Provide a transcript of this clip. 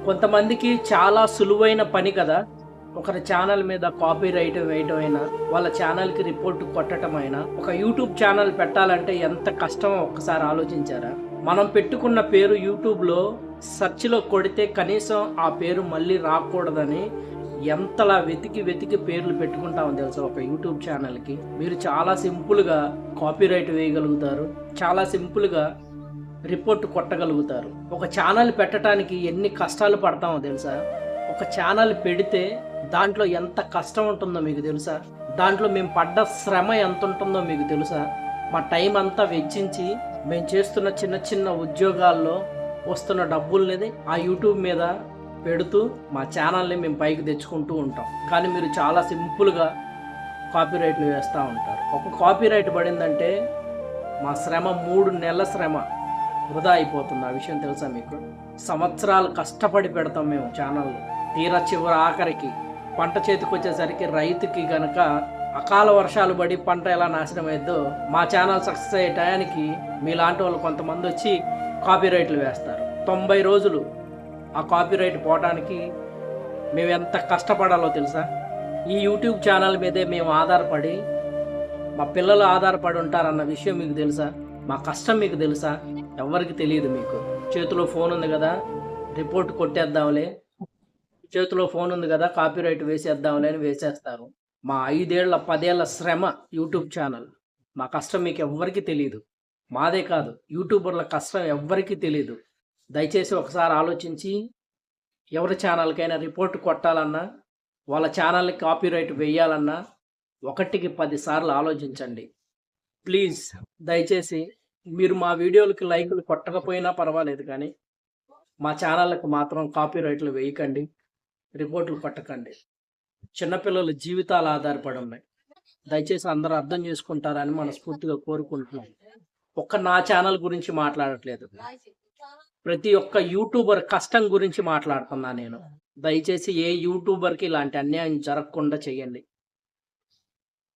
కొంతమందికి చాలా సులువైన పని కదా! ఒకరి ఛానల్ మీద కాపీరైట్ వేయటం అయినా, వాళ్ళ ఛానల్‌కి రిపోర్ట్ కొట్టటం అయినా, ఒక యూట్యూబ్ ఛానల్ పెట్టాలంటే ఎంత కష్టమో ఒక్కసారి ఆలోచించారా? మనం పెట్టుకున్న పేరు యూట్యూబ్‌లో సెర్చ్‌లో కొడితే కనీసం ఆ పేరు మళ్ళీ రాకూడదని ఎంతలా వెతికి వెతికి పేర్లు పెట్టుకుంటామో తెలుసా ఒక యూట్యూబ్ ఛానల్‌కి. మీరు చాలా సింపుల్‌గా కాపీరైట్ వేయగలుగుతారు. చాలా సింపుల్‌గా రిపోర్ట్ కొట్టగలుగుతారు. ఒక ఛానల్ పెట్టడానికి ఎన్ని కష్టాలు పడతామో తెలుసా? ఒక ఛానల్ పెడితే దాంట్లో ఎంత కష్టం ఉంటుందో మీకు తెలుసా? దాంట్లో మేము పడ్డ శ్రమ ఎంత ఉంటుందో మీకు తెలుసా? మా టైం అంతా వెచ్చించి మేము చేస్తున్న చిన్న చిన్న ఉద్యోగాల్లో వస్తున్న డబ్బుల్ని ఆ యూట్యూబ్ మీద పెడుతూ మా ఛానల్ని మేము పైకి తెచ్చుకుంటూ ఉంటాం. కానీ మీరు చాలా సింపుల్గా కాపీరైట్లు వేస్తూ ఉంటారు. ఒక కాపీరైట్ పడిందంటే మా శ్రమ 3 నెలల శ్రమ వృధా అయిపోతుంది. ఆ విషయం తెలుసా మీకు? సంవత్సరాలు కష్టపడి పెడతాం మేము ఛానల్లో. తీరా చివరి ఆఖరికి పంట చేతికి వచ్చేసరికి రైతుకి గనక అకాల వర్షాలు పడి పంట ఎలా నాశనం అయ్యిద్దో మా ఛానల్ సక్సెస్ అయ్యే టయానికి మీలాంటి వాళ్ళు కొంతమంది వచ్చి కాపీరైట్లు వేస్తారు. 90 రోజులు ఆ కాపీరైట్ పోవడానికి మేము ఎంత కష్టపడాలో తెలుసా? ఈ యూట్యూబ్ ఛానల్ మీదే మేము ఆధారపడి మా పిల్లలు ఆధారపడి ఉంటారన్న విషయం మీకు తెలుసా? మా కష్టం మీకు తెలుసా? ఎవరికి తెలియదు. మీకు చేతిలో ఫోన్ ఉంది కదా, రిపోర్ట్ కొట్టేద్దాంలే, చేతిలో ఫోన్ ఉంది కదా కాపీరైట్ వేసేద్దాంలే అని వేసేస్తారు. మా 5 ఏళ్ల 10 ఏళ్ల శ్రమ యూట్యూబ్ ఛానల్. మా కష్టం మీకు ఎవ్వరికి తెలియదు. మాదే కాదు, యూట్యూబర్ల కష్టం ఎవ్వరికి తెలియదు. దయచేసి ఒకసారి ఆలోచించి ఎవరి ఛానల్కైనా రిపోర్ట్ కొట్టాలన్నా, వాళ్ళ ఛానల్ని కాపీరైట్ వేయాలన్నా 1కి 10 సార్లు ఆలోచించండి. ప్లీజ్ దయచేసి మీరు మా వీడియోలకి లైకులు కొట్టకపోయినా పర్వాలేదు, కానీ మా ఛానళ్ళకు మాత్రం కాపీరైట్లు వేయకండి, రిపోర్ట్లు కొట్టకండి. చిన్నపిల్లల జీవితాలు ఆధారపడి ఉన్నాయి. దయచేసి అందరూ అర్థం చేసుకుంటారని మనస్ఫూర్తిగా కోరుకుంటున్నాం. నా ఛానల్ గురించి మాట్లాడట్లేదు, ప్రతి ఒక్క యూట్యూబర్ కష్టం గురించి మాట్లాడుతున్నా నేను. దయచేసి ఏ యూట్యూబర్కి ఇలాంటి అన్యాయం జరగకుండా చేయండి.